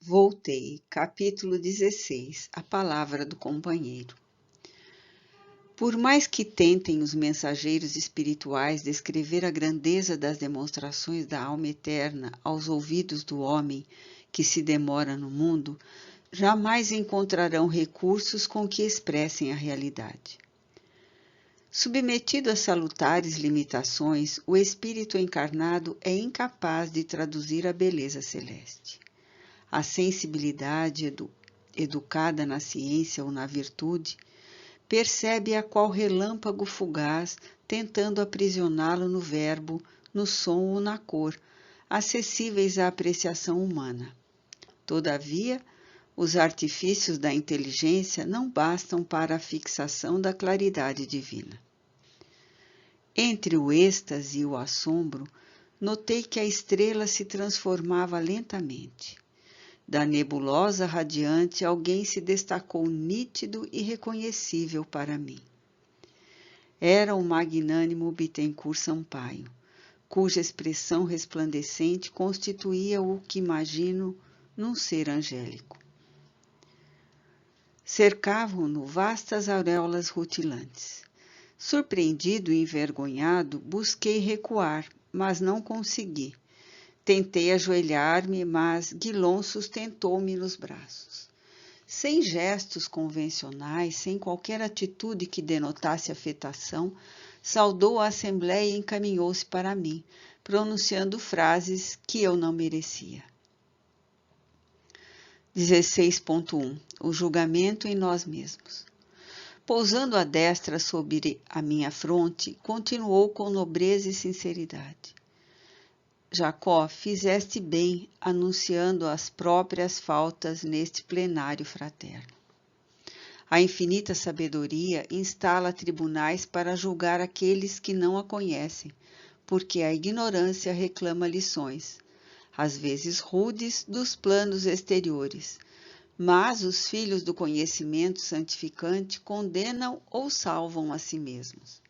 Voltei, capítulo 16. A palavra do companheiro. Por mais que tentem os mensageiros espirituais descrever a grandeza das demonstrações da alma eterna aos ouvidos do homem que se demora no mundo, jamais encontrarão recursos com que expressem a realidade. Submetido a salutares limitações, o espírito encarnado é incapaz de traduzir a beleza celeste. A sensibilidade educada na ciência ou na virtude percebe a qual relâmpago fugaz, tentando aprisioná-lo no verbo, no som ou na cor, acessíveis à apreciação humana. Todavia, os artifícios da inteligência não bastam para a fixação da claridade divina. Entre o êxtase e o assombro, notei que a estrela se transformava lentamente. Da nebulosa radiante, alguém se destacou nítido e reconhecível para mim. Era o magnânimo Bittencourt Sampaio, cuja expressão resplandecente constituía o que imagino num ser angélico. Cercavam-no vastas auréolas rutilantes. Surpreendido e envergonhado, busquei recuar, mas não consegui. Tentei ajoelhar-me, mas Guilhom sustentou-me nos braços. Sem gestos convencionais, sem qualquer atitude que denotasse afetação, saudou a assembleia e encaminhou-se para mim, pronunciando frases que eu não merecia. 16.1. O julgamento em nós mesmos. Pousando a destra sobre a minha fronte, continuou com nobreza e sinceridade. Jacó, fizeste bem anunciando as próprias faltas neste plenário fraterno. A infinita sabedoria instala tribunais para julgar aqueles que não a conhecem, porque a ignorância reclama lições, às vezes rudes, dos planos exteriores, mas os filhos do conhecimento santificante condenam ou salvam a si mesmos.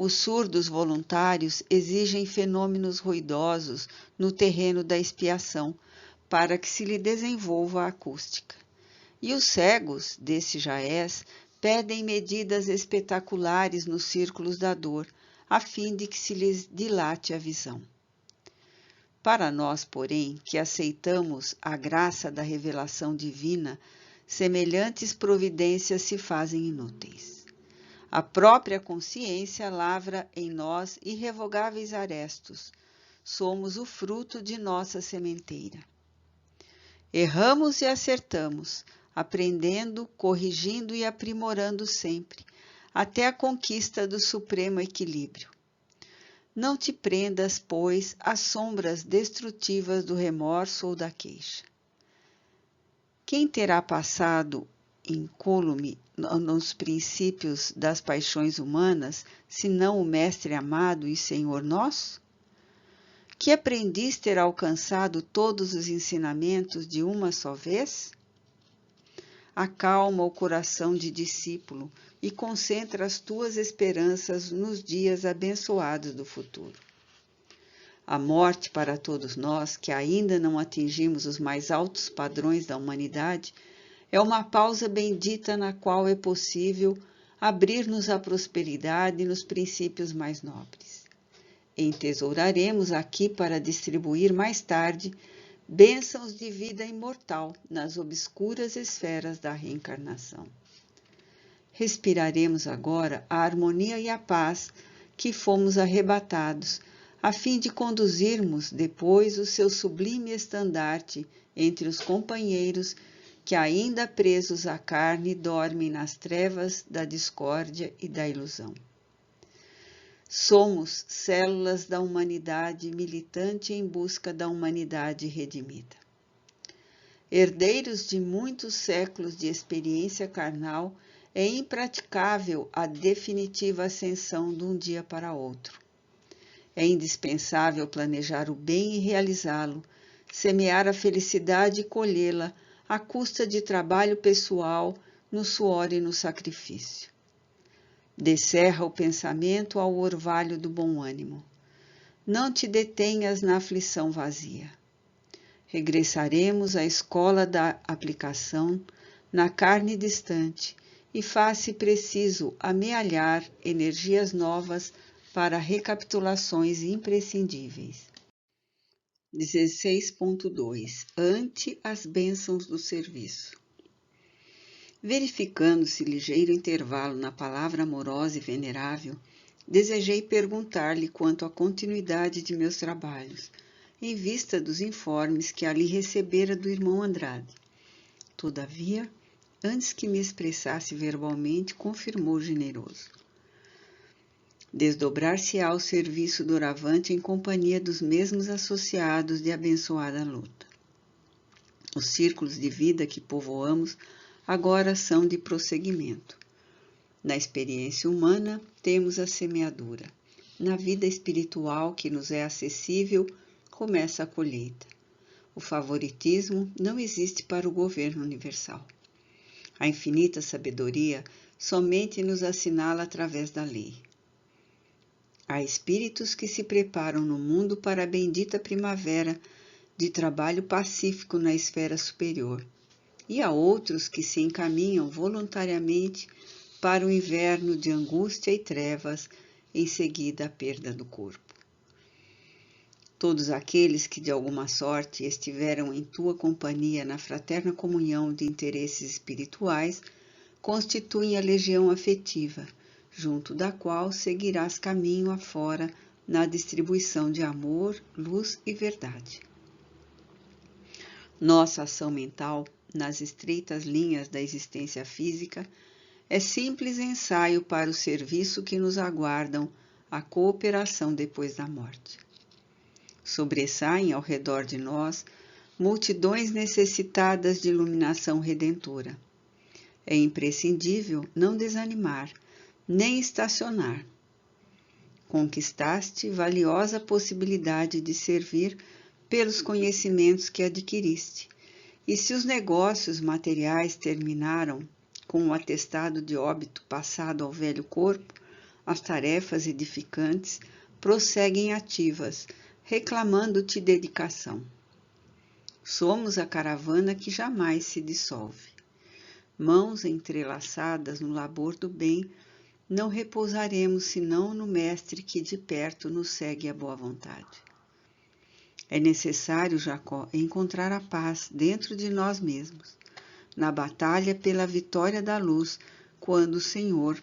Os surdos voluntários exigem fenômenos ruidosos no terreno da expiação, para que se lhe desenvolva a acústica. E os cegos, desse jaez, pedem medidas espetaculares nos círculos da dor, a fim de que se lhes dilate a visão. Para nós, porém, que aceitamos a graça da revelação divina, semelhantes providências se fazem inúteis. A própria consciência lavra em nós irrevogáveis arestos. Somos o fruto de nossa sementeira. Erramos e acertamos, aprendendo, corrigindo e aprimorando sempre, até a conquista do supremo equilíbrio. Não te prendas, pois, às sombras destrutivas do remorso ou da queixa. Quem terá passado incólume nos princípios das paixões humanas, senão o Mestre amado e Senhor nosso? Que aprendiz terá alcançado todos os ensinamentos de uma só vez? Acalma o coração de discípulo e concentra as tuas esperanças nos dias abençoados do futuro. A morte para todos nós, que ainda não atingimos os mais altos padrões da humanidade, é uma pausa bendita na qual é possível abrir-nos à prosperidade nos princípios mais nobres. Entesouraremos aqui para distribuir mais tarde bênçãos de vida imortal nas obscuras esferas da reencarnação. Respiraremos agora a harmonia e a paz que fomos arrebatados, a fim de conduzirmos depois o seu sublime estandarte entre os companheiros que ainda presos à carne dormem nas trevas da discórdia e da ilusão. Somos células da humanidade militante em busca da humanidade redimida. Herdeiros de muitos séculos de experiência carnal, é impraticável a definitiva ascensão de um dia para outro. É indispensável planejar o bem e realizá-lo, semear a felicidade e colhê-la, à custa de trabalho pessoal, no suor e no sacrifício. Descerra o pensamento ao orvalho do bom ânimo. Não te detenhas na aflição vazia. Regressaremos à escola da aplicação na carne distante e faz-se preciso amealhar energias novas para recapitulações imprescindíveis. 16.2 Ante as bênçãos do serviço. Verificando-se ligeiro intervalo na palavra amorosa e venerável, desejei perguntar-lhe quanto à continuidade de meus trabalhos, em vista dos informes que ali recebera do irmão Andrade. Todavia, antes que me expressasse verbalmente, confirmou generoso. Desdobrar-se-á o serviço doravante em companhia dos mesmos associados de abençoada luta. Os círculos de vida que povoamos agora são de prosseguimento. Na experiência humana, temos a semeadura. Na vida espiritual que nos é acessível, começa a colheita. O favoritismo não existe para o governo universal. A infinita sabedoria somente nos assinala através da lei. Há espíritos que se preparam no mundo para a bendita primavera de trabalho pacífico na esfera superior, e há outros que se encaminham voluntariamente para o inverno de angústia e trevas, em seguida a perda do corpo. Todos aqueles que de alguma sorte estiveram em tua companhia na fraterna comunhão de interesses espirituais constituem a legião afetiva, junto da qual seguirás caminho afora na distribuição de amor, luz e verdade. Nossa ação mental, nas estreitas linhas da existência física, é simples ensaio para o serviço que nos aguardam a cooperação depois da morte. Sobressaem ao redor de nós multidões necessitadas de iluminação redentora. É imprescindível não desanimar, nem estacionar. Conquistaste valiosa possibilidade de servir pelos conhecimentos que adquiriste, e se os negócios materiais terminaram com o atestado de óbito passado ao velho corpo, as tarefas edificantes prosseguem ativas, reclamando-te dedicação. Somos a caravana que jamais se dissolve. Mãos entrelaçadas no labor do bem, não repousaremos senão no Mestre que de perto nos segue a boa vontade. É necessário, Jacó, encontrar a paz dentro de nós mesmos, na batalha pela vitória da luz, quando o Senhor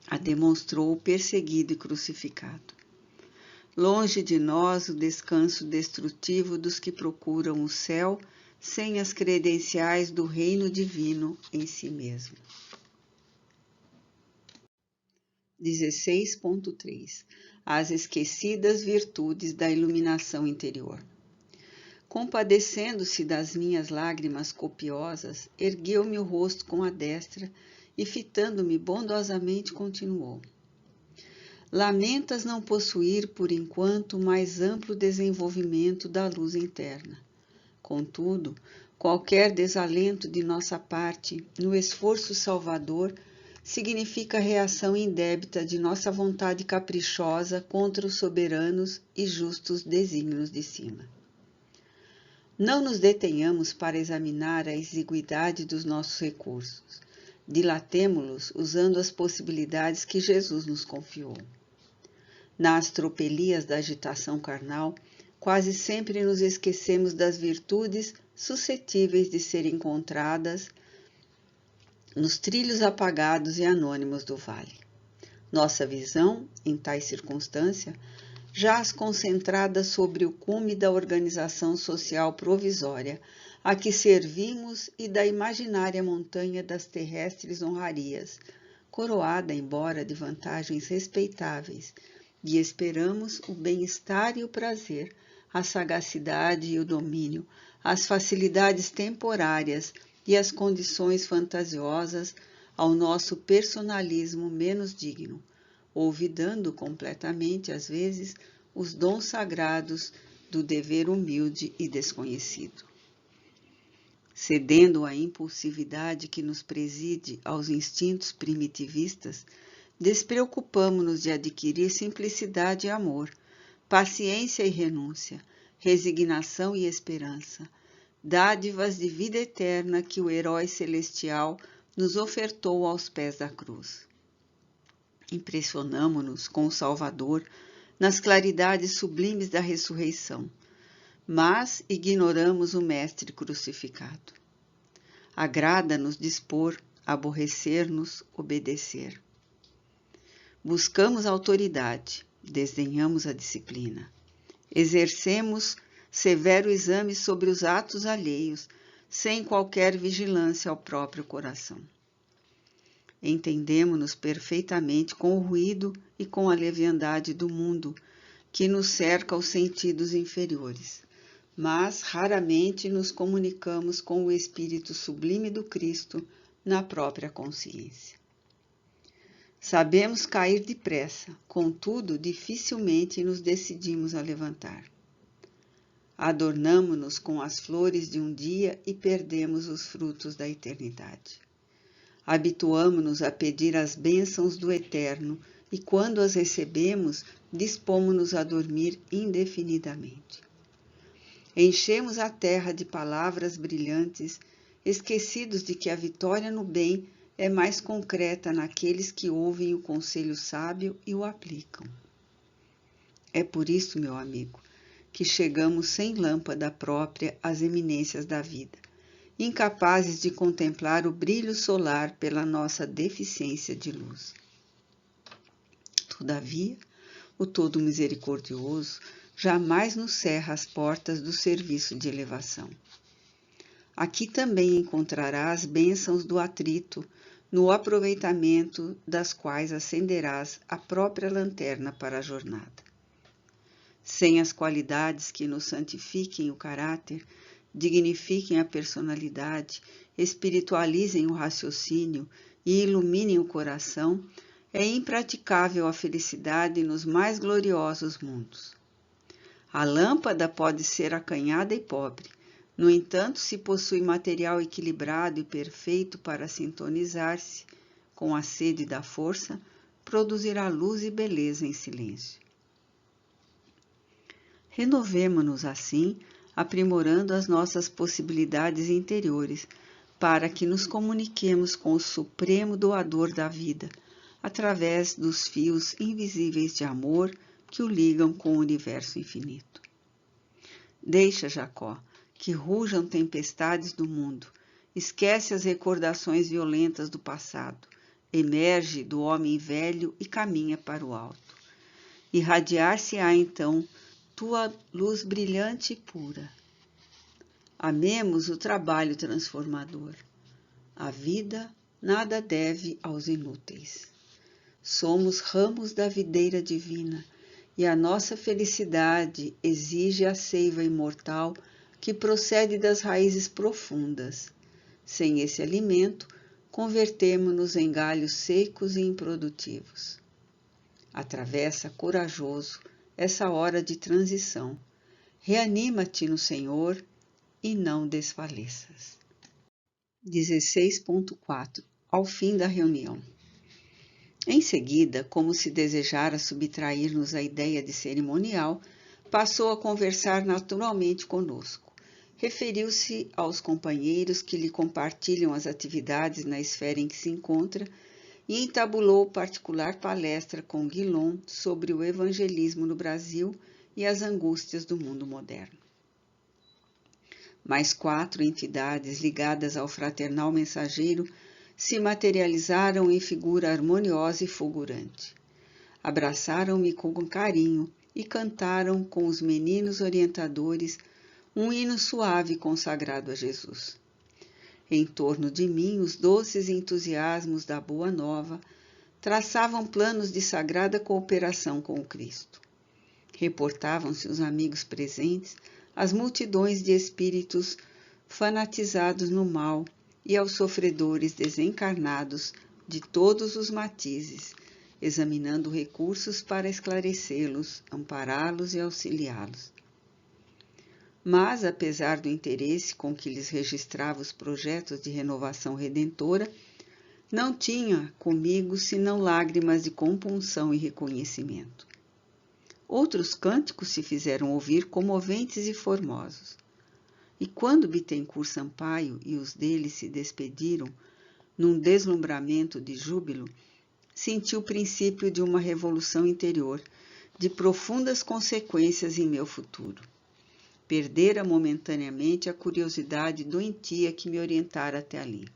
a demonstrou perseguido e crucificado. Longe de nós o descanso destrutivo dos que procuram o céu sem as credenciais do reino divino em si mesmo. 16.3 As esquecidas virtudes da iluminação interior. Compadecendo-se das minhas lágrimas copiosas, ergueu-me o rosto com a destra e, fitando-me bondosamente, continuou. Lamentas não possuir, por enquanto, mais amplo desenvolvimento da luz interna. Contudo, qualquer desalento de nossa parte no esforço salvador significa reação indébita de nossa vontade caprichosa contra os soberanos e justos desígnios de cima. Não nos detenhamos para examinar a exiguidade dos nossos recursos. Dilatemo-los usando as possibilidades que Jesus nos confiou. Nas tropelias da agitação carnal, quase sempre nos esquecemos das virtudes suscetíveis de ser encontradas nos trilhos apagados e anônimos do vale. Nossa visão, em tais circunstâncias, jaz concentrada sobre o cume da organização social provisória a que servimos e da imaginária montanha das terrestres honrarias, coroada, embora de vantagens respeitáveis, e esperamos o bem-estar e o prazer, a sagacidade e o domínio, as facilidades temporárias e as condições fantasiosas ao nosso personalismo menos digno, olvidando completamente, às vezes, os dons sagrados do dever humilde e desconhecido. Cedendo à impulsividade que nos preside aos instintos primitivistas, despreocupamo-nos de adquirir simplicidade e amor, paciência e renúncia, resignação e esperança, dádivas de vida eterna que o herói celestial nos ofertou aos pés da cruz. Impressionamo-nos com o Salvador nas claridades sublimes da ressurreição, mas ignoramos o Mestre crucificado. Agrada-nos dispor, aborrecer-nos, obedecer. Buscamos autoridade, desdenhamos a disciplina. Exercemos severo exame sobre os atos alheios, sem qualquer vigilância ao próprio coração. Entendemo-nos perfeitamente com o ruído e com a leviandade do mundo, que nos cerca aos sentidos inferiores, mas raramente nos comunicamos com o Espírito sublime do Cristo na própria consciência. Sabemos cair depressa, contudo, dificilmente nos decidimos a levantar. Adornamo-nos com as flores de um dia e perdemos os frutos da eternidade. Habituamo-nos a pedir as bênçãos do Eterno e, quando as recebemos, dispomos-nos a dormir indefinidamente. Enchemos a terra de palavras brilhantes, esquecidos de que a vitória no bem é mais concreta naqueles que ouvem o conselho sábio e o aplicam. É por isso, meu amigo, que chegamos sem lâmpada própria às eminências da vida, incapazes de contemplar o brilho solar pela nossa deficiência de luz. Todavia, o Todo Misericordioso jamais nos cerra as portas do serviço de elevação. Aqui também encontrarás as bênçãos do atrito, no aproveitamento das quais acenderás a própria lanterna para a jornada. Sem as qualidades que nos santifiquem o caráter, dignifiquem a personalidade, espiritualizem o raciocínio e iluminem o coração, é impraticável a felicidade nos mais gloriosos mundos. A lâmpada pode ser acanhada e pobre, no entanto, se possui material equilibrado e perfeito para sintonizar-se com a sede da força, produzirá luz e beleza em silêncio. Renovemo-nos assim, aprimorando as nossas possibilidades interiores, para que nos comuniquemos com o Supremo Doador da vida, através dos fios invisíveis de amor que o ligam com o universo infinito. Deixa, Jacó, que rujam tempestades do mundo, esquece as recordações violentas do passado, emerge do homem velho e caminha para o alto. Irradiar-se-á então tua luz brilhante e pura. Amemos o trabalho transformador. A vida nada deve aos inúteis. Somos ramos da videira divina e a nossa felicidade exige a seiva imortal que procede das raízes profundas. Sem esse alimento, convertemo-nos em galhos secos e improdutivos. Atravessa corajoso essa hora de transição. Reanima-te no Senhor e não desfaleças. 16.4. Ao fim da reunião. Em seguida, como se desejara subtrair-nos a ideia de cerimonial, passou a conversar naturalmente conosco. Referiu-se aos companheiros que lhe compartilham as atividades na esfera em que se encontra e entabulou particular palestra com Guilhom sobre o evangelismo no Brasil e as angústias do mundo moderno. Mais 4 entidades ligadas ao fraternal mensageiro se materializaram em figura harmoniosa e fulgurante. Abraçaram-me com carinho e cantaram com os meninos orientadores um hino suave consagrado a Jesus. Em torno de mim, os doces entusiasmos da Boa Nova traçavam planos de sagrada cooperação com o Cristo. Reportavam-se os amigos presentes às multidões de espíritos fanatizados no mal e aos sofredores desencarnados de todos os matizes, examinando recursos para esclarecê-los, ampará-los e auxiliá-los. Mas, apesar do interesse com que lhes registrava os projetos de renovação redentora, não tinha comigo senão lágrimas de compunção e reconhecimento. Outros cânticos se fizeram ouvir comoventes e formosos. E quando Bittencourt Sampaio e os dele se despediram, num deslumbramento de júbilo, senti o princípio de uma revolução interior, de profundas consequências em meu futuro. Perdera momentaneamente a curiosidade doentia que me orientara até ali.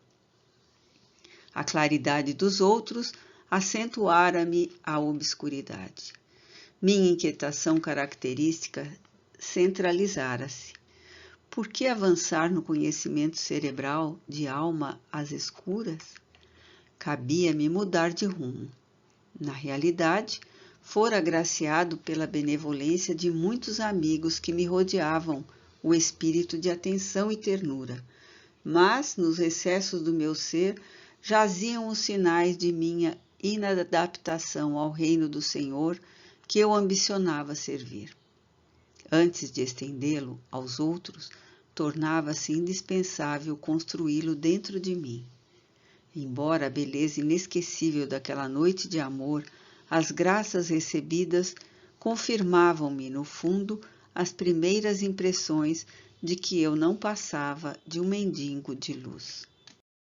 A claridade dos outros acentuara-me a obscuridade. Minha inquietação característica centralizara-se. Por que avançar no conhecimento cerebral de alma às escuras? Cabia-me mudar de rumo. Na realidade, fora agraciado pela benevolência de muitos amigos que me rodeavam o espírito de atenção e ternura, mas nos recessos do meu ser jaziam os sinais de minha inadaptação ao reino do Senhor que eu ambicionava servir. Antes de estendê-lo aos outros, tornava-se indispensável construí-lo dentro de mim. Embora a beleza inesquecível daquela noite de amor, as graças recebidas confirmavam-me, no fundo, as primeiras impressões de que eu não passava de um mendigo de luz.